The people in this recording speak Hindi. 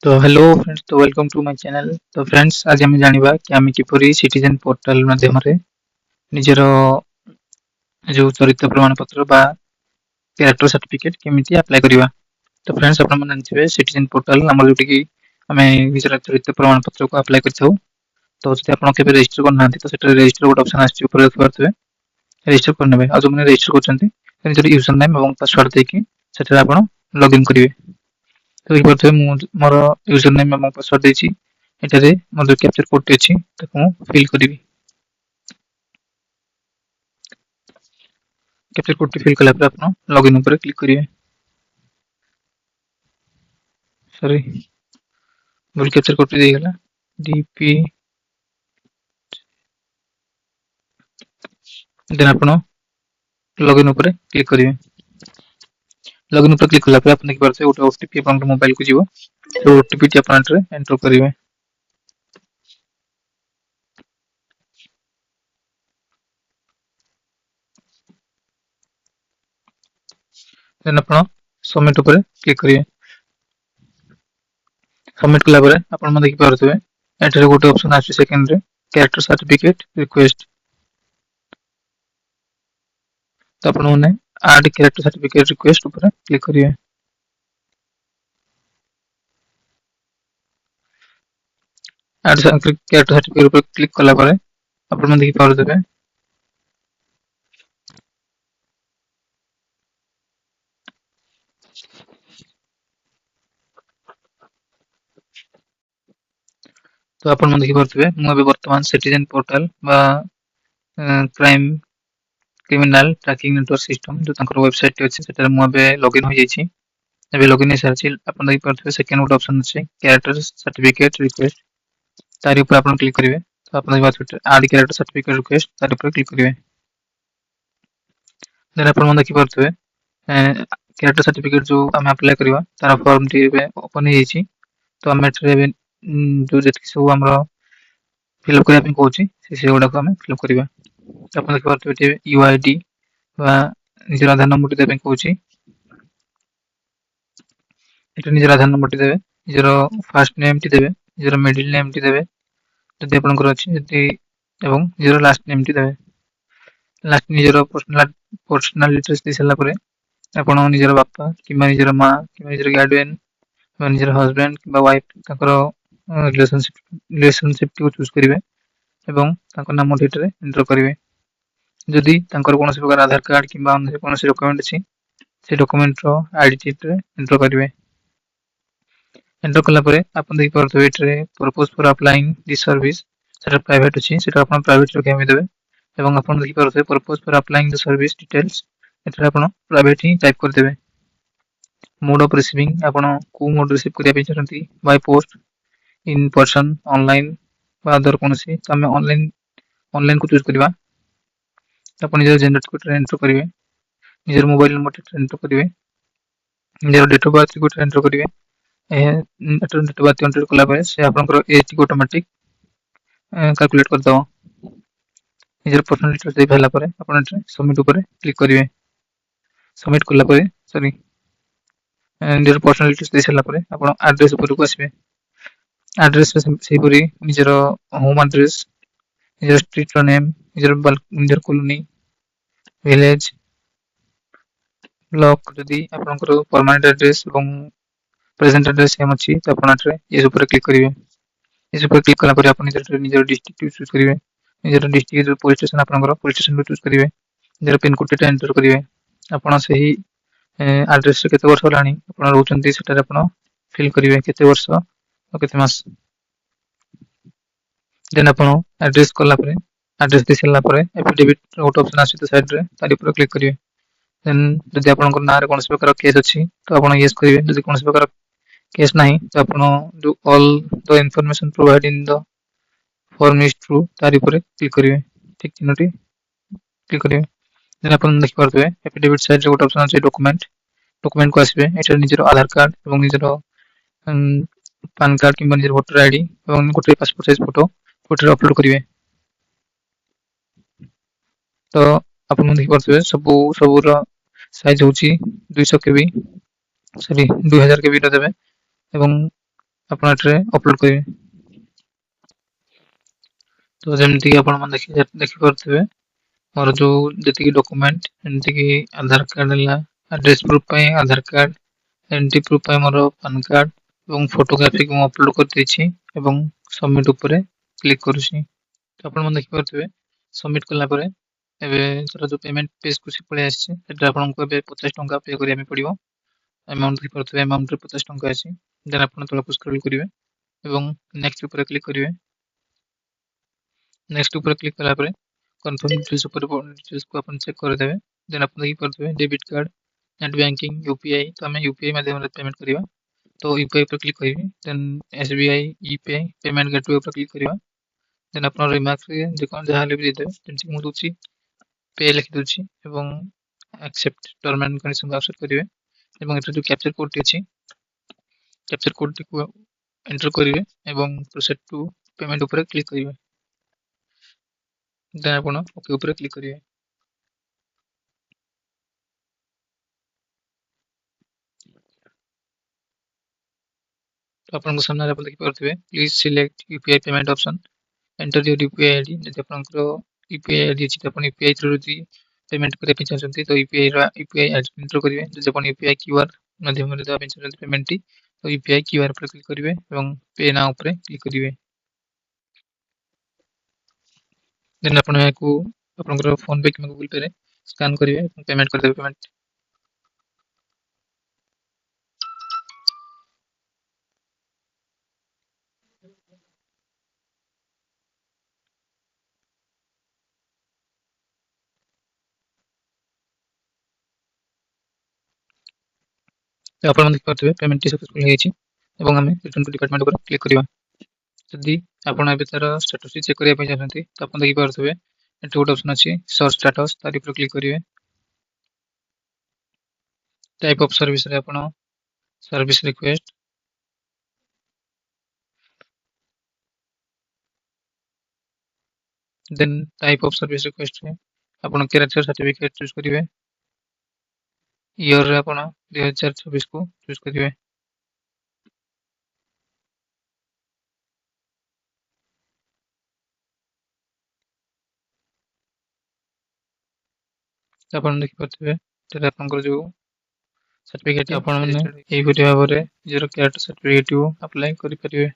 तो हेलो फ्रेंड्स, तो वेलकम टू माय चैनल। तो फ्रेंड्स, आज आम जानिबा कि आम किपरि सिटीजन पोर्टाल माध्यम निजर जो चरित्र प्रमाण पत्र बा कैरेक्टर सर्टिफिकेट केमिति अप्लाई करिवा। तो फ्रेंड्स, आपण मन जानथिबे सिटीजन पोर्टाल हमर जोटी कि आमे निजर चरित्र प्रमाण पत्र को अप्लाई करथौ। तो जदि आपण केबे रजिस्टर करनांती तो सेटा रजिस्टर गोट ऑप्शन आछि, ऊपर देखि पारथबे रजिस्टर करनेबे। आ जो माने रजिस्टर करचंती निजर यूजर नेम एवं पासवर्ड देकी सेटा आपण लॉगिन करिवे। तो देखिए मोर यूजर नेम एवं पासवर्ड देछि। एटारे मोर जो कैप्चर कोड अछि ताको मु फिल करिवि। कैप्चर कोड फिल कला पर आपण लॉगिन ऊपर क्लिक करिवे। सॉरी, भूल कैप्चर कोड दे गेला। डीपी देन आपण लॉगिन ऊपर क्लिक करिवे। लॉगिन ऊपर क्लिक कला पर आपण देखि पारछे ओटा ओटीपी आपण मोबाइल को जीवो। तो ओटीपी टी आपण एंटर करिवे। देन आपण सबमिट ऊपर क्लिक करिवे। सबमिट कला पर आपण म देखि पारथबे एटारे गोटे ऑप्शन आछि सेकंड रे कैरेक्टर सर्टिफिकेट रिक्वेस्ट। तो आपण माने ऐड कैरेक्टर सर्टिफिकेट रिक्वेस्ट ऊपर क्लिक करिवे। ऐड कैरेक्टर सर्टिफिकेट ऊपर क्लिक कला पर आपण म देखि पारथबे तो आपण मन देखि पारथबे मु अबे वर्तमान सिटीजन पोर्टल बा crime criminal tracking network system जो तांकर वेबसाइट अछि सेटा मु अबे लॉगिन हो जाइछि। अबे लॉगिन हे सारछि। आपण देखि पारथबे सेकंड गोटे ऑप्शन अछि कैरेक्टर सर्टिफिकेट रिक्वेस्ट। तारि ऊपर आपण क्लिक करिवे। तो आपण देखि पारथबे ऐड कैरेक्टर सर्टिफिकेट रिक्वेस्ट तारि ऊपर क्लिक करिवे। देन आपण मन देखि पारथबे कैरेक्टर सर्टिफिकेट जो हम अप्लाई करबा तार फॉर्म टी एबे ओपन हे जाइछि। तो हम एठरे जो जेतकी सब हमरा फिल अप करबा कहूछि से गुडा को हम फिल अप करबा। तो आपण देखि पारथबे यूआईडी बा निजर आधार नंबर देबे कहूछि। एटा निजर आधार नंबर टी देबे, निजर फर्स्ट नेम टी देबे, निजर मिडिल नेम टी देबे जदि आपनकर अछि, जदि एवं निजर लास्ट नेम टी देबे। लास्ट निजर पर्सनल डिटेल्स दे सला परे आपण निजर बापा किबा निजर मां किबा निजर गार्डियन किबा निजर हस्बैंड किबा वाइफ ताकर रिलेशनशिप को चूज करिवे एवं ताकर नाम टीटरे एंटर करिवे। जदि ताकर कोनोसी प्रकार आधार कार्ड किबा अन्य कोनोसी डॉक्यूमेंट अछि से डॉक्यूमेंट रो आईडी टीटरे एंटर करिवे। एंटर कला परे आपण देखि पारथबे एटरे purpose for applying this service सेटा प्राइवेट अछि, सेटा आपण प्राइवेट रखे हम देबे एवं आपण देखि पारथबे purpose for applying the service details एटरे आपण प्राइवेट ही टाइप कर देबे। मोड ऑफ रिसीविंग आपण को मोड रिसीव करिया पे चाहंती by post in person online बा अदर कोनोसी तो हमें ऑनलाइन ऑनलाइन को चूज करबा। आपण निजर जेंडर को एंटर करिवे, निजर मोबाइल नंबर एंटर करिवे, निजर डेट ऑफ बर्थ को एंटर करिवे। एटर डेट ऑफ बर्थ एंटर कला परे से आपनकर एज को ऑटोमेटिक कैलकुलेट कर दो। निजर पर्सनल डिटेल्स दे भेला परे आपण एटर सबमिट ऊपर क्लिक करिवे। सबमिट कला परे सॉरी निजर पर्सनल डिटेल्स दे सला परे आपण एड्रेस ऊपर को आसीबे। एड्रेस से परी निजर होम एड्रेस, निजर स्ट्रीट रो नेम, निजर कॉलोनी, विलेज, ब्लॉक जदि आपनकर परमानेंट एड्रेस एवं प्रेजेंट एड्रेस सेम अछि तो आपण एटरे इस ऊपर क्लिक करिवे। इस ऊपर क्लिक कला परे आपण निजर निजर डिस्ट्रिक्ट चूज करिवे। निजर डिस्ट्रिक्ट जो पुलिस स्टेशन आपनकर पुलिस स्टेशन को चूज करिवे। निजर पिन कोड टा एंटर करिवे। आपण सही एड्रेस से केते वर्ष लानी आपण रहउचंती सेटा आपण फिल करिवे केते वर्ष और केते मास। देन आपण एड्रेस कला परे एड्रेस दे सला परे एफिडेविट गोटे ऑप्शन आसी तो साइड रे तारि ऊपर क्लिक करिवे। देन जदि आपनकर नारे कोनोसी प्रकार केस अछि तो आपण यस करिवे। जदि कोनोसी प्रकार केस नहीं तो आपण जो all the information provide in the form is true तारि ऊपर क्लिक करिवे। ठीक चिन्हटी क्लिक करिवे। देन आपण देखि पारथबे एफिडेविट साइड रे गोटे ऑप्शन अछि डॉक्यूमेंट। डॉक्यूमेंट को आसीबे एटा निजर आधार कार्ड एवं निजर पैन कार्ड किबा निजर वोटर आईडी एवं गोटे passport size photo photo upload करिवे। तो आपण देखि पारथबे सब रो साइज होची 200 केबी सॉरी 2000 केबी रो देबे एवं ଆପଣ ଏଠାରେ ଅପଲୋଡ କରିବେ। ତ ଯେମିତିକି ଆପଣମାନେ ଦେଖିପାରୁଥିବେ ମୋର ଯୋଉ ଯେତିକି ଡକୁମେଣ୍ଟ ଯେମିତିକି ଆଧାର କାର୍ଡ ହେଲା, ଆଡ୍ରେସ ପ୍ରୁଫ ପାଇଁ ଆଧାର କାର୍ଡ, ଏଣ୍ଟ୍ରି ପ୍ରୁଫ ପାଇଁ ମୋର ପାନ କାର୍ଡ ଏବଂ ଫଟୋଗ୍ରାଫିକ ମୁଁ ଅପଲୋଡ କରିଦେଇଛି ଏବଂ ସବମିଟ ଉପରେ କ୍ଲିକ୍ କରୁଛି। ତ ଆପଣମାନେ ଦେଖିପାରୁଥିବେ ସବମିଟ କଲା ପରେ ଏବେ ତାର ଯୋଉ ପେମେଣ୍ଟ ପେଜକୁ ସେ ପଳେଇ ଆସିଛି। ସେଟା ଆପଣଙ୍କୁ ଏବେ 50 ଟଙ୍କା ପେ କରିବା ପାଇଁ ପଡିବ। ଆମାଉଣ୍ଟ ଦେଖିପାରୁଥିବେ ଆମାଉଣ୍ଟରେ 50 ଟଙ୍କା ଅଛି। ଦେନ୍ ଆପଣ ତଳକୁ ସ୍କ୍ରୋଲ କରିବେ ଏବଂ ନେକ୍ସଟ ଉପରେ କ୍ଲିକ୍ କରିବେ। ନେକ୍ସଟ ଉପରେ କ୍ଲିକ୍ କଲା ପରେ କନଫର୍ମ ଡିଟେଲ୍ସ ଉପରେ ଡିଟେଲ୍ସକୁ ଆପଣ ଚେକ୍ କରିଦେବେ। ଦେନ୍ ଆପଣ ଦେଖିପାରୁଥିବେ debit card, net banking, UPI. ତ ଆମେ ୟୁପିଆଇ ମାଧ୍ୟମରେ ପେମେଣ୍ଟ କରିବା। ତ ୟୁପିଆଇ ଉପରେ କ୍ଲିକ୍ କରିବେ। ଦେନ୍ ଏସବିଆଇ ୟୁପିଆଇ ପେମେଣ୍ଟ ଗେଟୱେ ଉପରେ କ୍ଲିକ୍ କରିବା। ଦେନ୍ ଆପଣ ରିମାର୍କରେ ଯାହା ହେଲେ ବି ଦେଇଦେବେ। ଯେମିତି ମୁଁ ଦଉଛି ପେ ଲେଖିଦଉଛି ଏବଂ ଆକ୍ସେପ୍ଟ ଟର୍ମ ଆଣ୍ଡ କଣ୍ଡିସନକୁ ଆକ୍ସେପ୍ଟ କରିବେ ଏବଂ ଏଠାରେ ଯୋଉ କ୍ୟାପଚର କୋଡଟି ଅଛି କ୍ୟାପଚର କୋଡଟିକୁ ଏଣ୍ଟର କରିବେ ଏବଂ ପ୍ରୋସିଡ୍ ଟୁ ପେମେଣ୍ଟ ଉପରେ କ୍ଲିକ୍ କରିବେ। ଦେନ୍ ଆପଣ ଓକେ ଉପରେ କ୍ଲିକ୍ କରିବେ। ତ ଆପଣଙ୍କ ସାମ୍ନାରେ ଆପଣ ଦେଖିପାରୁଥିବେ please select UPI payment option, enter your UPI ID. ଯଦି ଆପଣଙ୍କର ୟୁପିଆଇ ଆଇଡି ଅଛି ତ ଆପଣ ୟୁପିଆଇ ଥ୍ରୁ ଯଦି ପେମେଣ୍ଟ କରିବା ପାଇଁ ଚାହୁଁଛନ୍ତି ତ ୟୁପିଆଇ ଆଇଡି ଏଣ୍ଟର କରିବେ। ଯଦି ଆପଣ ୟୁପିଆଇ କ୍ୟୁଆର ମାଧ୍ୟମରେ ଦେବା ପାଇଁ ଚାହୁଁଛନ୍ତି ପେମେଣ୍ଟଟି ତ ୟୁପିଆଇ କ୍ୟୁଆର ଉପରେ କ୍ଲିକ୍ କରିବେ ଏବଂ ପେ ନାଓ ଉପରେ କ୍ଲିକ୍ କରିବେ। ଦେନ୍ ଆପଣ ଏହାକୁ ଆପଣଙ୍କର ଫୋନ ପେ କିମ୍ବା ଗୁଗଲ ପେ ରେ ସ୍କାନ କରିବେ ଏବଂ ପେମେଣ୍ଟ କରିଦେବେ ପେମେଣ୍ଟ। ତ ଆପଣ ଦେଖିପାରୁଥିବେ ପେମେଣ୍ଟଟି ସକ୍ସେସଫୁଲ ହେଇଯାଇଛି ଏବଂ ଆମେ ରିଟର୍ନ ଟୁ ଡିପାର୍ଟମେଣ୍ଟ ଉପରେ କ୍ଲିକ୍ କରିବା। ଯଦି ଆପଣ ଏବେ ତାର ଷ୍ଟାଟସ୍ ଚେକ୍ କରିବା ପାଇଁ ଚାହୁଁଛନ୍ତି ତ ଆପଣ ଦେଖିପାରୁଥିବେ ଏଠି ଗୋଟେ ଅପସନ୍ ଅଛି ସର୍ଚ୍ଚ ଷ୍ଟାଟସ୍, ତାରି ଉପରେ କ୍ଲିକ୍ କରିବେ। ଟାଇପ ଅଫ ସର୍ଭିସରେ ଆପଣ service request, then type of service ରିକ୍ୱେଷ୍ଟରେ ଆପଣ କ୍ୟାରେକ୍ଟର ସାର୍ଟିଫିକେଟ ଚୁଜ୍ କରିବେ। ଇୟରରେ ଆପଣ 2024କୁ ଚୁଜ୍ କରିବେ। ତ ଆପଣ ଦେଖିପାରୁଥିବେ ଏଠାରେ ଆପଣଙ୍କର ଯୋଉ ସାର୍ଟିଫିକେଟ ଆପଣମାନେ ଏହିପରି ଭାବରେ ନିଜର କ୍ୟାରେକ୍ଟର ସାର୍ଟିଫିକେଟକୁ ଆପ୍ଲାଏ କରିପାରିବେ।